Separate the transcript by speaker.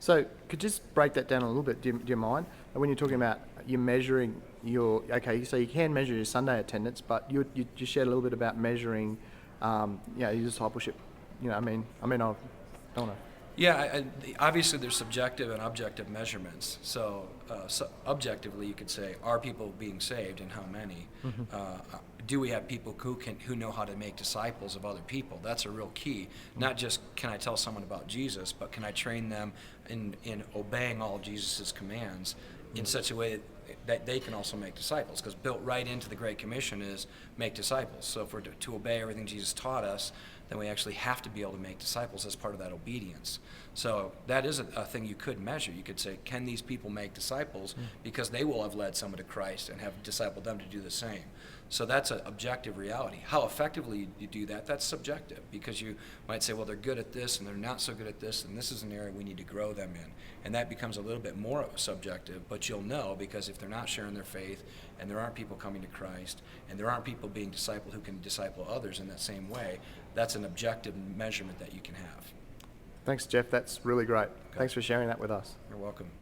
Speaker 1: So could you just break that down a little bit? Do you mind? And when you're talking about you're measuring okay, so you can measure your Sunday attendance, but you just shared a little bit about measuring, your discipleship. I don't want to.
Speaker 2: Yeah, obviously there's subjective and objective measurements. So objectively, you could say, are people being saved and how many? Do we have people who know how to make disciples of other people? That's a real key. Not just can I tell someone about Jesus, but can I train them in obeying all of Jesus' commands in such a way that they can also make disciples? Because built right into the Great Commission is make disciples. So if we're to obey everything Jesus taught us, then we actually have to be able to make disciples as part of that obedience. So that is a thing you could measure. You could say, can these people make disciples? Because they will have led someone to Christ and have discipled them to do the same. So that's an objective reality. How effectively you do that, that's subjective, because you might say, well, they're good at this and they're not so good at this, and this is an area we need to grow them in. And that becomes a little bit more subjective, but you'll know, because if they're not sharing their faith and there aren't people coming to Christ and there aren't people being discipled who can disciple others in that same way, that's an objective measurement that you can have.
Speaker 1: Thanks, Jeff. That's really great.
Speaker 2: Okay.
Speaker 1: Thanks for sharing that with us.
Speaker 2: You're welcome.